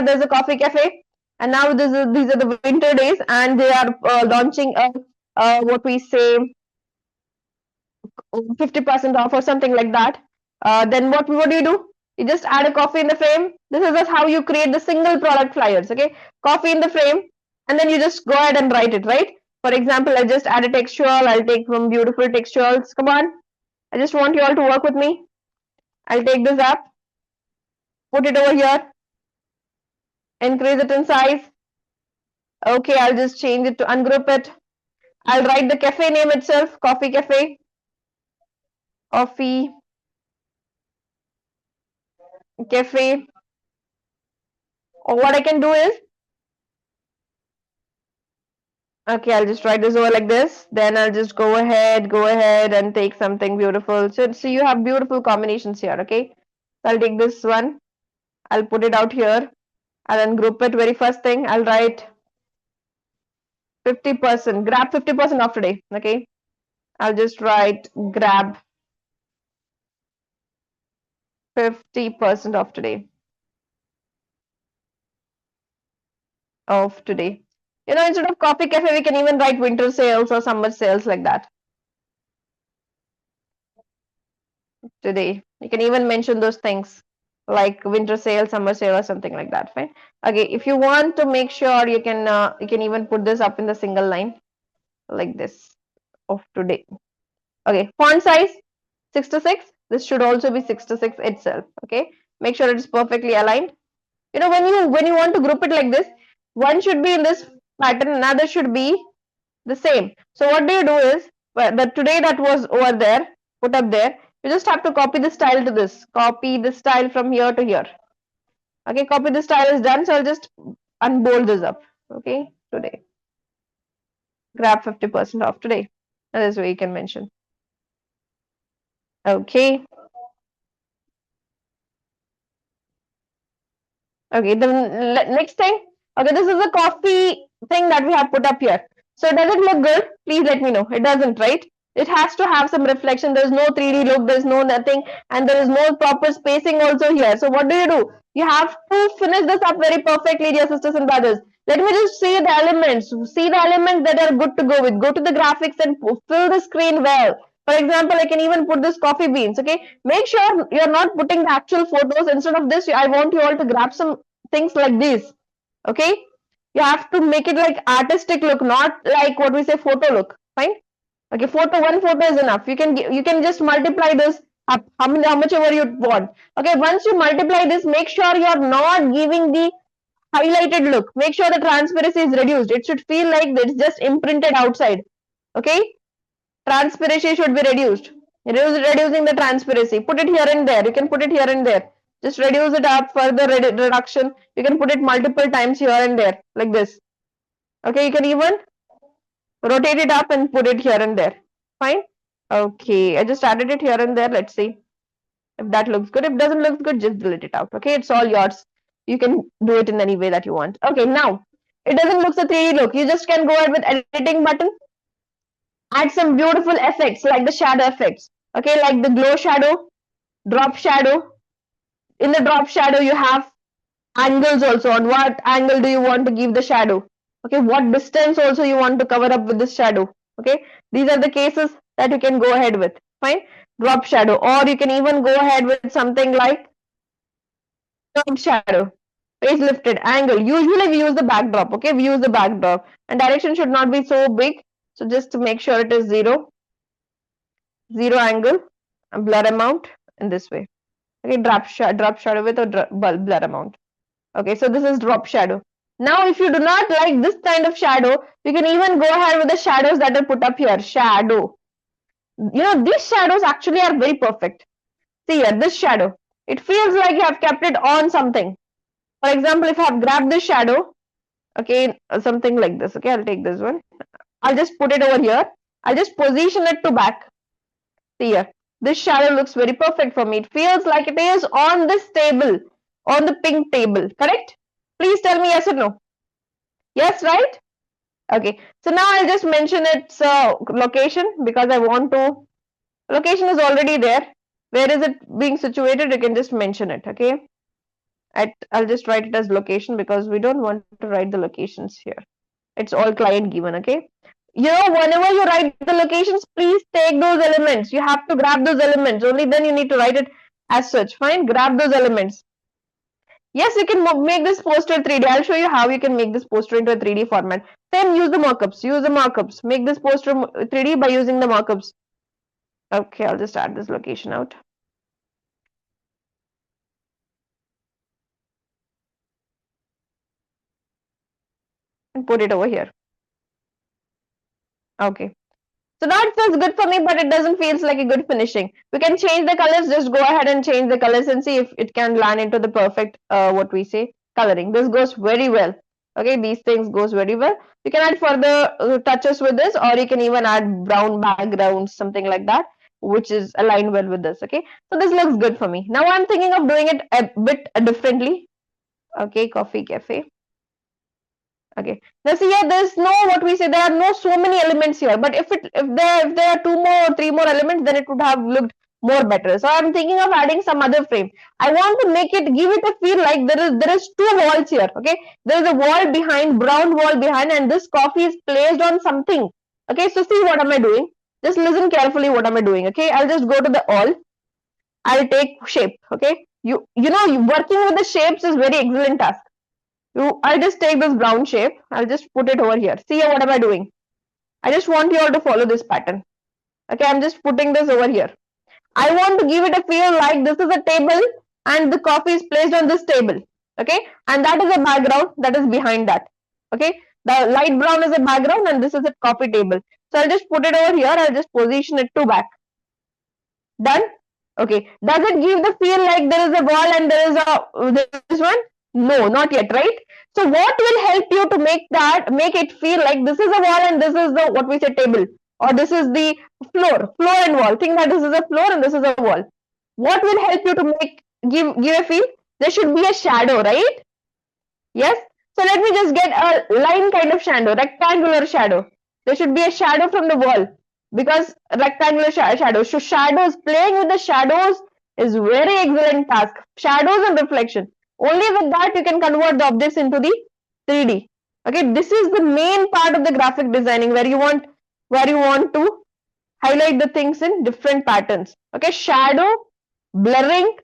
there's a coffee cafe, and now these are the winter days, and they are launching what we say 50% off or something like that. Then what do? You just add a coffee in the frame. This is just how you create the single product flyers. Okay, coffee in the frame, and then you just go ahead and write it. Right. For example, I just add a textual. I'll take from beautiful textuals. Come on, I just want you all to work with me. I'll take this up, put it over here, increase it in size. Okay, I'll just change it to ungroup it. I'll write the cafe name itself, coffee cafe, coffee cafe. Or what I can do is, okay, I'll just write this over like this. Then I'll just go ahead and take something beautiful. So you have beautiful combinations here, okay? So I'll take this one. I'll put it out here. I'll ungroup it. Very first thing, I'll write 50%. Grab 50% off today, okay? I'll just write grab 50% off today. Of today. You know, instead of coffee cafe, we can even write winter sales or summer sales like that. Today. You can even mention those things like winter sale, summer sale, or something like that. Fine. Okay, if you want to make sure, you can even put this up in the single line like this of today. Okay, font size 66. This should also be 66 itself. Okay, make sure it's perfectly aligned. You know, when you want to group it like this, one should be in this pattern, another should be the same. So what do you do is, the today that was over there, put up there, you just have to copy the style to this. Copy the style from here to here. Okay, copy the style is done. So I'll just unbold this up. Okay, today. Grab 50% off today. That is where you can mention. Okay. Okay, the next thing. Okay, this is a coffee thing that we have put up here. So does it look good? Please let me know. It doesn't, right? It has to have some reflection. There's no 3D look, there's no nothing, and there is no proper spacing also here. So what do? You have to finish this up very perfectly, dear sisters and brothers. Let me just see the elements. See the elements that are good to go with. Go to the graphics and fill the screen well. For example, I can even put this coffee beans. Okay, make sure you're not putting the actual photos. Instead of this, I want you all to grab some things like this. Okay, you have to make it like artistic look, not like what we say photo look. Fine. Okay, one photo is enough. You can just multiply this up how much ever you want. Okay, once you multiply this, make sure you're not giving the highlighted look. Make sure the transparency is reduced. It should feel like it's just imprinted outside. Okay, transparency should be reduced. Reducing the transparency. Put it here and there. You can put it here and there. Just reduce it up. Further reduction. You can put it multiple times here and there like this. Okay, you can even rotate it up and put it here and there. Fine. Okay, I just added it here and there. Let's see if that looks good. If it doesn't look good, just delete it out. Okay, it's all yours. You can do it in any way that you want. Okay, now it doesn't look a 3D look. You just can go ahead with editing button. Add some beautiful effects like the shadow effects. Okay, like the glow shadow, drop shadow. In the drop shadow, you have angles also. On what angle do you want to give the shadow? Okay, what distance also you want to cover up with this shadow? Okay, these are the cases that you can go ahead with. Fine, drop shadow, or you can even go ahead with something like drop shadow, face lifted, angle. Usually we use the backdrop. Okay, we use the backdrop, and direction should not be so big. So just to make sure it is zero angle, and blur amount in this way. Okay, drop shadow with a blur amount. Okay, so this is drop shadow. Now, if you do not like this kind of shadow, you can even go ahead with the shadows that are put up here. Shadow. You know, these shadows actually are very perfect. See here, this shadow. It feels like you have kept it on something. For example, if I have grabbed this shadow, okay, something like this. Okay, I'll take this one. I'll just put it over here. I'll just position it to back. See here. This shadow looks very perfect for me. It feels like it is on this table, on the pink table. Correct? Please tell me yes or no. Yes, right? Okay. So now I'll just mention its location because I want to. Location is already there. Where is it being situated? You can just mention it. Okay. I'll just write it as location because we don't want to write the locations here. It's all client given, okay? Whenever you write the locations, please take those elements. You have to grab those elements. Only then you need to write it as such. Fine, grab those elements. Yes, you can make this poster 3D. I'll show you how you can make this poster into a 3D format. Then use the markups. Use the markups. Make this poster 3D by using the markups. Okay, I'll just add this location out. And put it over here. Okay. So now it feels good for me, but it doesn't feel like a good finishing. We can change the colors. Just go ahead and change the colors and see if it can land into the perfect, what we say, coloring. This goes very well. Okay, these things goes very well. You can add further touches with this, or you can even add brown backgrounds, something like that, which is aligned well with this. Okay, so this looks good for me. Now I'm thinking of doing it a bit differently. Okay, coffee cafe. Okay. Now see here, there's no what we say. There are no so many elements here. But if there are two more or three more elements, then it would have looked more better. So I'm thinking of adding some other frame. I want to give it a feel like there is two walls here. Okay. There is a wall behind, brown wall behind, and this coffee is placed on something. Okay. So see what am I doing? Just listen carefully. What am I doing? Okay. I'll just go to the all. I'll take shape. Okay. Working with the shapes is very excellent task. I'll just take this brown shape. I'll just put it over here. See here, what am I doing? I just want you all to follow this pattern. Okay, I'm just putting this over here. I want to give it a feel like this is a table and the coffee is placed on this table. Okay, and that is a background that is behind that. Okay, the light brown is a background and this is a coffee table. So I'll just put it over here. I'll just position it to back. Done? Okay. Does it give the feel like there is a wall and there is this one? No, not yet, right? So what will help you to make it feel like this is a wall and this is the what we say table, or this is the floor and wall. Think that this is a floor and this is a wall. What will help you to give a feel? There should be a shadow, right? Yes. So let me just get a line kind of shadow, rectangular shadow. There should be a shadow from the wall because rectangular shadow. So shadows, playing with the shadows is very excellent task. Shadows and reflection. Only with that you can convert the objects into the 3D. Okay, this is the main part of the graphic designing where you want to highlight the things in different patterns. Okay, shadow, blurring,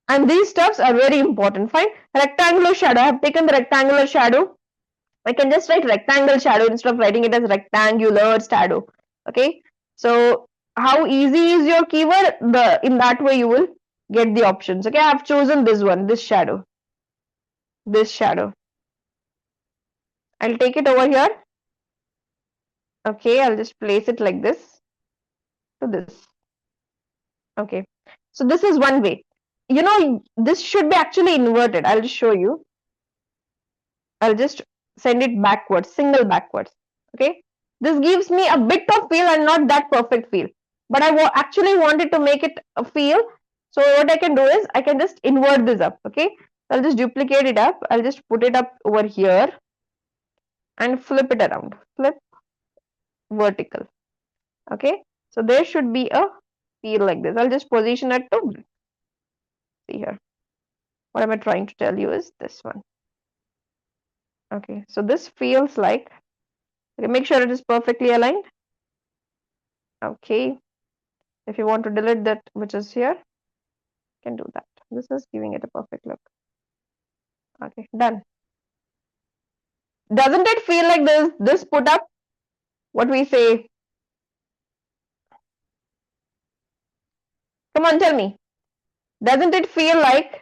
and these stuffs are very important. Fine. Rectangular shadow. I have taken the rectangular shadow. I can just write rectangle shadow instead of writing it as rectangular shadow. Okay. So how easy is your keyword? In that way you will get the options. Okay. I have chosen this one, this shadow. This shadow. I'll take it over here. Okay. I'll just place it like this to this. Okay. So this is one way. This should be actually inverted. I'll just show you. I'll just send it backwards, single backwards. Okay. This gives me a bit of feel and not that perfect feel. But I actually wanted to make it a feel. So what I can do is I can just invert this up. Okay. I'll just duplicate it up. I'll just put it up over here and flip it around. Flip vertical. Okay. So there should be a feel like this. I'll just position it to see here. What am I trying to tell you is this one. Okay. So this feels like, okay, make sure it is perfectly aligned. Okay. If you want to delete that which is here, you can do that. This is giving it a perfect look. Okay, done. Doesn't it feel like this put up what we say? Come on, tell me. Doesn't it feel like?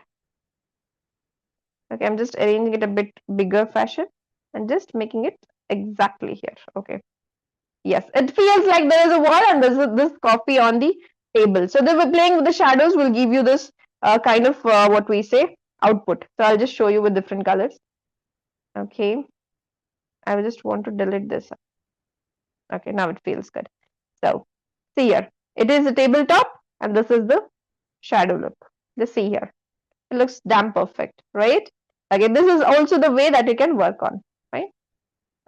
Okay, I'm just arranging it a bit bigger fashion and just making it exactly here. Okay. Yes, it feels like there is a wall and there's this coffee on the table. So playing with the shadows will give you this kind of what we say output. So I'll just show you with different colors. Okay. I just want to delete this. Okay, now it feels good. So see here, it is a tabletop and this is the shadow look. Just see here. It looks damn perfect, right? Again, this is also the way that you can work on, right?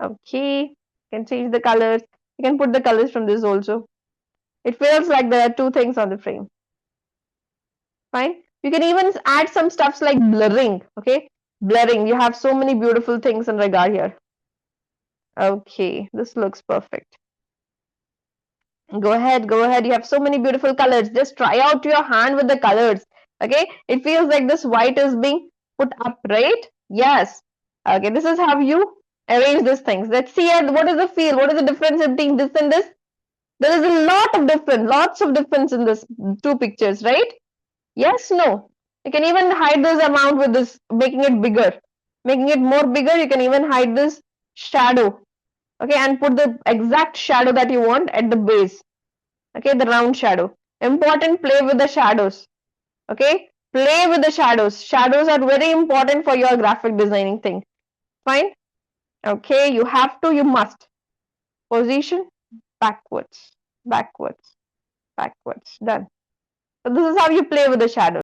Okay, you can change the colors. You can put the colors from this also. It feels like there are two things on the frame. Fine. You can even add some stuffs like blurring. Okay, blurring. You have so many beautiful things in regard here. Okay, this looks perfect. Go ahead, go ahead. You have so many beautiful colors. Just try out your hand with the colors. Okay, it feels like this white is being put up, right? Yes. Okay, this is how you arrange these things. Let's see what is the feel, what is the difference between this and this. There is a lot of difference, lots of difference in this two pictures, right? Yes, no. You can even hide this amount with this, making it bigger. Making it more bigger, you can even hide this shadow. Okay, and put the exact shadow that you want at the base. Okay, the round shadow. Important, play with the shadows. Okay, play with the shadows. Shadows are very important for your graphic designing thing. Fine. Okay, you have to, you must. Position backwards, backwards, backwards. Done. So this is how you play with the shadows.